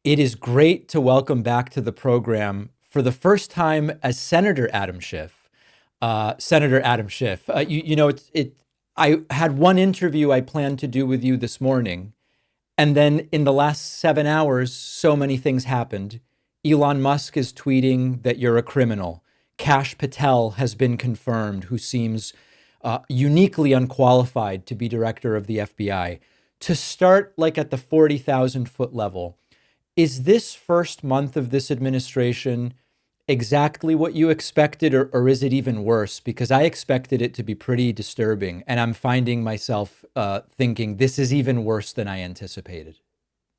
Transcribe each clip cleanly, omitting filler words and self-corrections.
It is great to welcome back to the program for the first time as Senator Adam Schiff. Senator Adam Schiff, I had one interview I planned to do with you this morning, and then in the last 7 hours, so many things happened. Elon Musk is tweeting that you're a criminal. Kash Patel has been confirmed, who seems uniquely unqualified to be director of the FBI. To start like at the 40,000 foot level, is this first month of this administration exactly what you expected, or is it even worse? Because I expected it to be pretty disturbing, and I'm finding myself thinking this is even worse than I anticipated.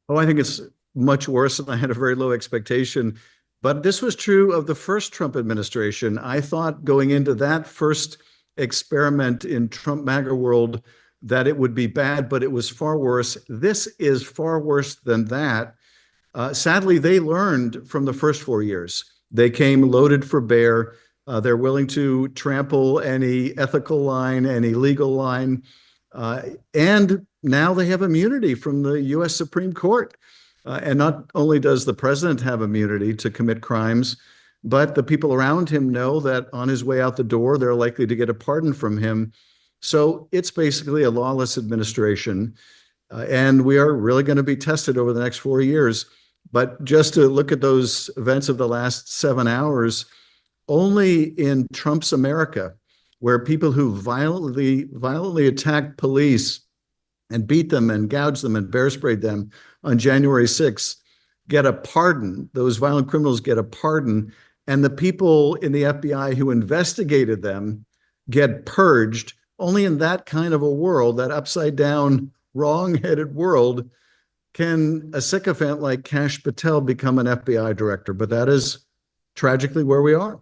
Oh, I think it's much worse, and I had a very low expectation. But this was true of the first Trump administration. I thought going into that first experiment in Trump MAGA world that it would be bad, but it was far worse. This is far worse than that. Sadly, they learned from the first 4 years. They came loaded for bear. They're willing to trample any ethical line, any legal line. And now they have immunity from the US Supreme Court. And not only does the president have immunity to commit crimes, but the people around him know that on his way out the door, they're likely to get a pardon from him. So it's basically a lawless administration. And we are really going to be tested over the next 4 years. But just to look at those events of the last 7 hours, only in Trump's America, where people who violently attacked police and beat them and gouged them and bear sprayed them on January 6th get a pardon. Those violent criminals get a pardon. And the people in the FBI who investigated them get purged. Only in that kind of a world, that upside down, wrong-headed world, can a sycophant like Kash Patel become an FBI director. But that is tragically where we are.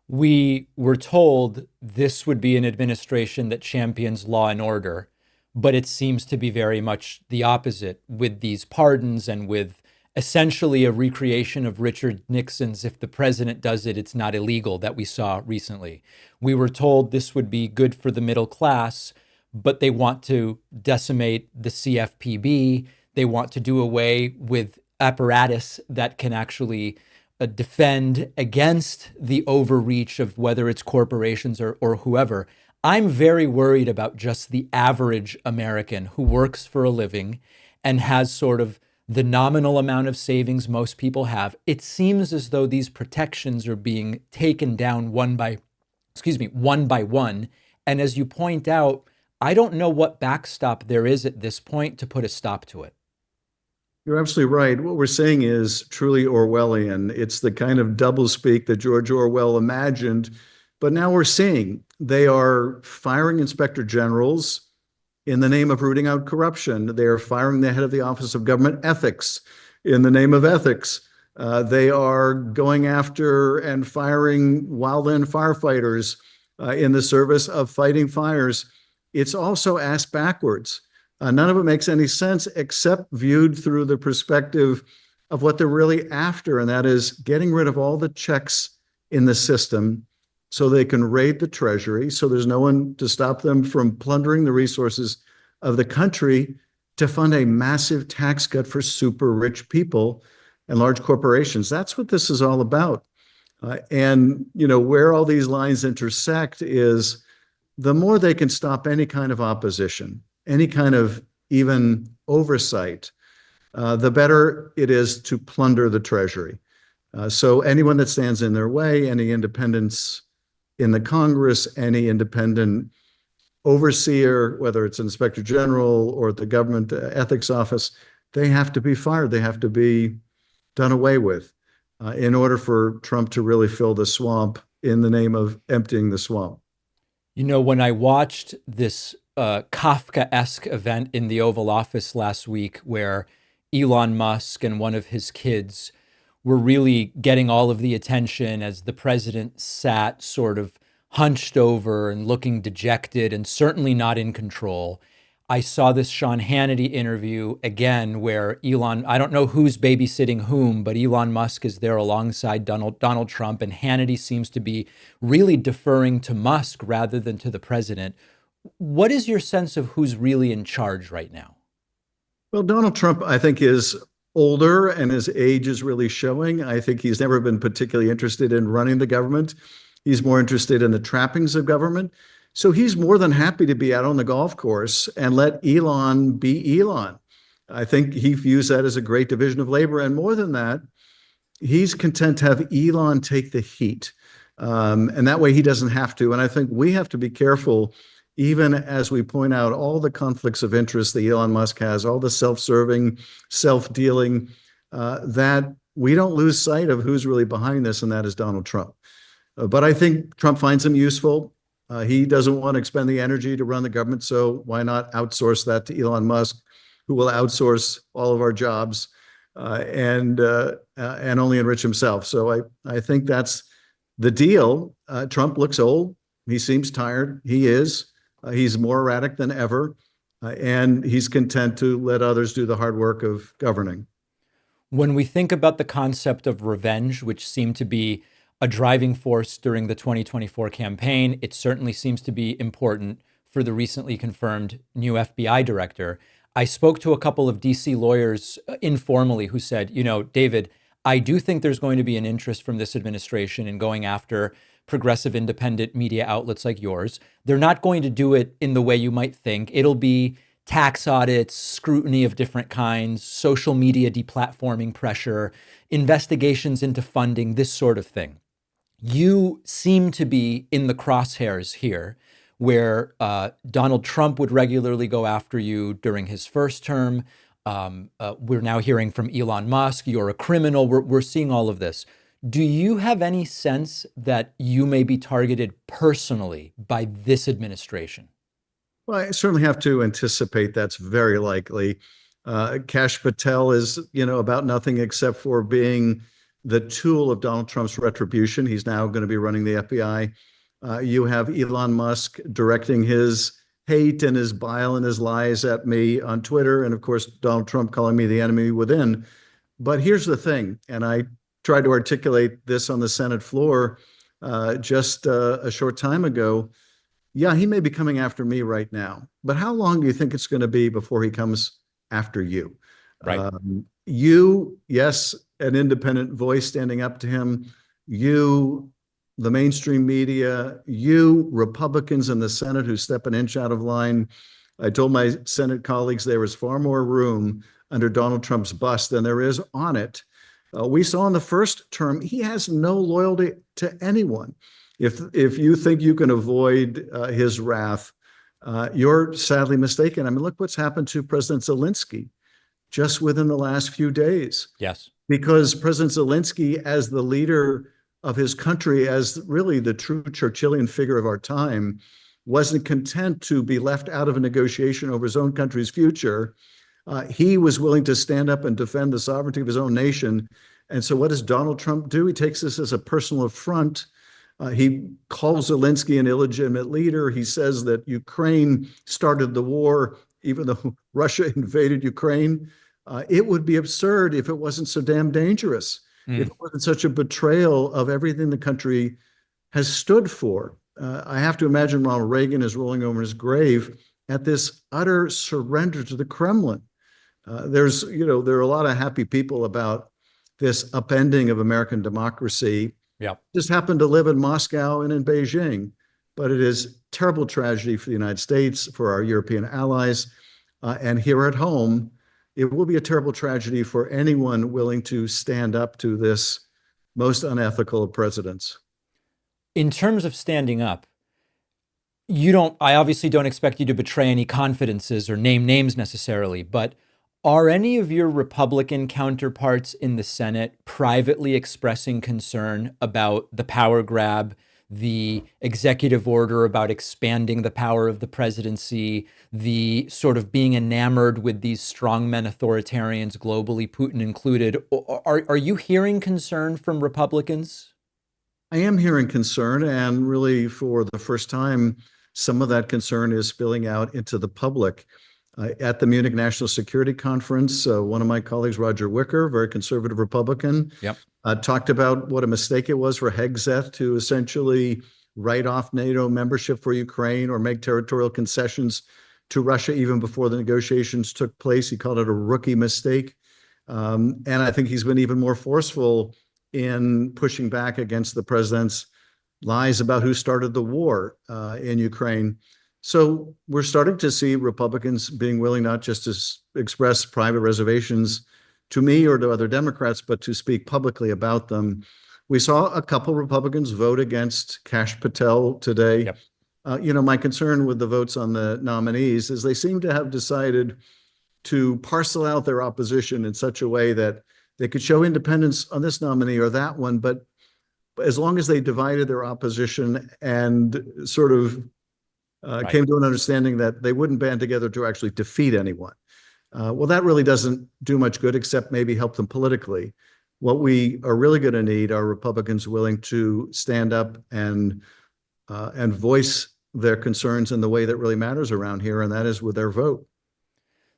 We were told this would be an administration that champions law and order, but it seems to be very much the opposite with these pardons and with essentially a recreation of Richard Nixon's "if the president does it, it's not illegal" that we saw recently. We were told this would be good for the middle class, but they want to decimate the CFPB. They want to do away with apparatus that can actually defend against the overreach of whether it's corporations or whoever. I'm very worried about just the average American who works for a living and has sort of the nominal amount of savings most people have. It seems as though these protections are being taken down one by one. And as you point out, I don't know what backstop there is at this point to put a stop to it. You're absolutely right. What we're saying is truly Orwellian. It's the kind of doublespeak that George Orwell imagined. But now we're seeing they are firing inspector generals in the name of rooting out corruption. They are firing the head of the Office of Government Ethics in the name of ethics. They are going after and firing wildland firefighters in the service of fighting fires. It's also ass backwards. None of it makes any sense except viewed through the perspective of what they're really after, and that is getting rid of all the checks in the system so they can raid the Treasury, so there's no one to stop them from plundering the resources of the country to fund a massive tax cut for super rich people and large corporations. That's what this is all about. And where all these lines intersect is the more they can stop any kind of opposition, any kind of even oversight, the better it is to plunder the Treasury. So anyone that stands in their way, any independents in the Congress, any independent overseer, whether it's an inspector general or the government ethics office, they have to be fired. They have to be done away with in order for Trump to really fill the swamp in the name of emptying the swamp. When I watched this Kafka-esque event in the Oval Office last week where Elon Musk and one of his kids were really getting all of the attention as the president sat sort of hunched over and looking dejected and certainly not in control. I saw this Sean Hannity interview again where I don't know who's babysitting whom, but Elon Musk is there alongside Donald Trump, and Hannity seems to be really deferring to Musk rather than to the president. What is your sense of who's really in charge right now? Well, Donald Trump, I think, is older and his age is really showing. I think he's never been particularly interested in running the government. He's more interested in the trappings of government. So he's more than happy to be out on the golf course and let Elon be Elon. I think he views that as a great division of labor. And more than that, he's content to have Elon take the heat. And that way he doesn't have to. And I think we have to be careful, even as we point out all the conflicts of interest that Elon Musk has, all the self-serving, self-dealing, that we don't lose sight of who's really behind this, and that is Donald Trump. But I think Trump finds him useful. He doesn't want to expend the energy to run the government, so why not outsource that to Elon Musk, who will outsource all of our jobs and only enrich himself. So I think that's the deal. Trump looks old. He seems tired. He is. He's more erratic than ever, and he's content to let others do the hard work of governing. When we think about the concept of revenge, which seemed to be a driving force during the 2024 campaign, it certainly seems to be important for the recently confirmed new FBI director. I spoke to a couple of DC lawyers informally who said, David, I do think there's going to be an interest from this administration in going after progressive independent media outlets like yours. They're not going to do it in the way you might think. It'll be tax audits, scrutiny of different kinds, social media deplatforming pressure, investigations into funding, this sort of thing. You seem to be in the crosshairs here, where Donald Trump would regularly go after you during his first term. We're now hearing from Elon Musk, you're a criminal. We're seeing all of this. Do you have any sense that you may be targeted personally by this administration? Well, I certainly have to anticipate that's very likely. Kash Patel is, about nothing except for being the tool of Donald Trump's retribution. He's now going to be running the FBI. You have Elon Musk directing his hate and his bile and his lies at me on Twitter. And of course, Donald Trump calling me the enemy within. But here's the thing, and I tried to articulate this on the Senate floor just a short time ago. Yeah, he may be coming after me right now, but how long do you think it's going to be before he comes after you? Right. You, yes, an independent voice standing up to him. You, the mainstream media. You, Republicans in the Senate who step an inch out of line. I told my Senate colleagues there was far more room under Donald Trump's bus than there is on it. We saw in the first term, he has no loyalty to anyone. If you think you can avoid his wrath, you're sadly mistaken. I mean, look what's happened to President Zelensky just within the last few days. Yes. Because President Zelensky, as the leader of his country, as really the true Churchillian figure of our time, wasn't content to be left out of a negotiation over his own country's future. He was willing to stand up and defend the sovereignty of his own nation. And so what does Donald Trump do? He takes this as a personal affront. He calls Zelensky an illegitimate leader. He says that Ukraine started the war, even though Russia invaded Ukraine. It would be absurd if it wasn't so damn dangerous, if it wasn't such a betrayal of everything the country has stood for. I have to imagine Ronald Reagan is rolling over his grave at this utter surrender to the Kremlin. There are a lot of happy people about this upending of American democracy. Yeah. Just happened to live in Moscow and in Beijing, but it is terrible tragedy for the United States, for our European allies, and here at home, it will be a terrible tragedy for anyone willing to stand up to this most unethical of presidents. In terms of standing up, I obviously don't expect you to betray any confidences or name names necessarily, but are any of your Republican counterparts in the Senate privately expressing concern about the power grab, the executive order about expanding the power of the presidency, the sort of being enamored with these strongmen authoritarians globally, Putin included? Are you hearing concern from Republicans? I am hearing concern, and really for the first time, some of that concern is spilling out into the public. At the Munich National Security Conference, one of my colleagues, Roger Wicker, very conservative Republican, Yep. Talked about what a mistake it was for Hegseth to essentially write off NATO membership for Ukraine or make territorial concessions to Russia even before the negotiations took place. He called it a rookie mistake. And I think he's been even more forceful in pushing back against the president's lies about who started the war in Ukraine. So we're starting to see Republicans being willing not just to express private reservations to me or to other Democrats, but to speak publicly about them. We saw a couple Republicans vote against Kash Patel today. Yep. My concern with the votes on the nominees is they seem to have decided to parcel out their opposition in such a way that they could show independence on this nominee or that one, but as long as they divided their opposition and sort of Right. came to an understanding that they wouldn't band together to actually defeat anyone. Well, that really doesn't do much good, except maybe help them politically. What we are really going to need are Republicans willing to stand up and voice their concerns in the way that really matters around here, and that is with their vote.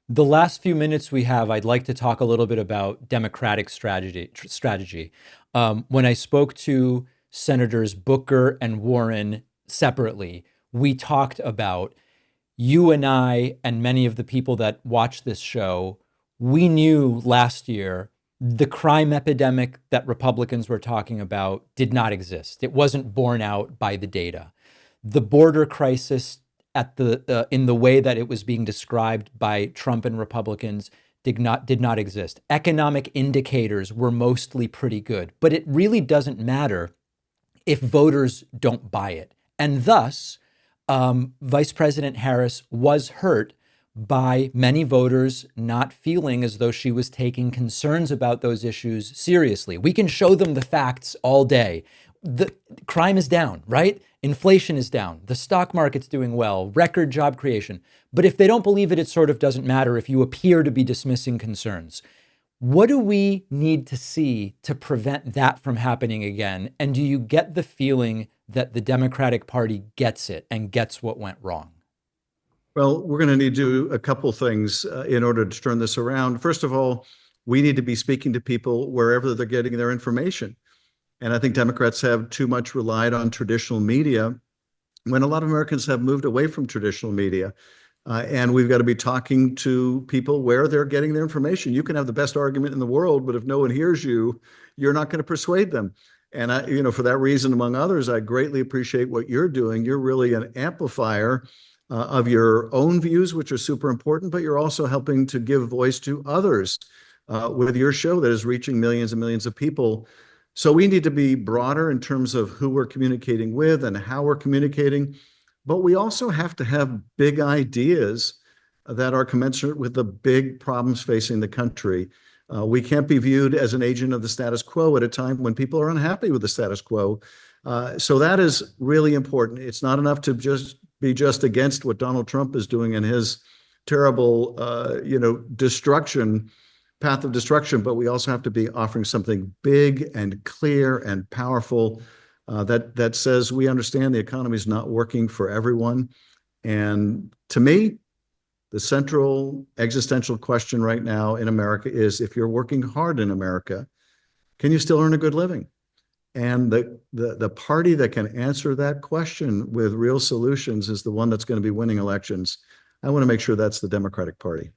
The last few minutes we have, I'd like to talk a little bit about Democratic strategy. When I spoke to Senators Booker and Warren separately, we talked about, you and I and many of the people that watch this show, we knew last year the crime epidemic that Republicans were talking about did not exist. It wasn't borne out by the data. The border crisis in the way that it was being described by Trump and Republicans did not exist. Economic indicators were mostly pretty good, but it really doesn't matter if voters don't buy it. And thus, Vice President Harris was hurt by many voters not feeling as though she was taking concerns about those issues seriously. We can show them the facts all day. The crime is down, right? Inflation is down. The stock market's doing well, record job creation. But if they don't believe it, it sort of doesn't matter if you appear to be dismissing concerns. What do we need to see to prevent that from happening again? And do you get the feeling that the Democratic Party gets it and gets what went wrong? Well, we're going to need to do a couple things in order to turn this around. First of all, we need to be speaking to people wherever they're getting their information. And I think Democrats have too much relied on traditional media when a lot of Americans have moved away from traditional media. And we've got to be talking to people where they're getting their information. You can have the best argument in the world, but if no one hears you, you're not going to persuade them. And for that reason, among others, I greatly appreciate what you're doing. You're really an amplifier of your own views, which are super important, but you're also helping to give voice to others with your show that is reaching millions and millions of people. So we need to be broader in terms of who we're communicating with and how we're communicating. But we also have to have big ideas that are commensurate with the big problems facing the country. We can't be viewed as an agent of the status quo at a time when people are unhappy with the status quo. So that is really important. It's not enough to just be against what Donald Trump is doing in his terrible, path of destruction, but we also have to be offering something big and clear and powerful that says we understand the economy is not working for everyone. And to me, the central existential question right now in America is, if you're working hard in America, can you still earn a good living? And the party that can answer that question with real solutions is the one that's going to be winning elections. I want to make sure that's the Democratic Party.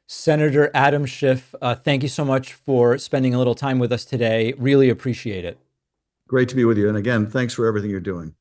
Senator Adam Schiff, thank you so much for spending a little time with us today. Really appreciate it. Great to be with you. And again, thanks for everything you're doing.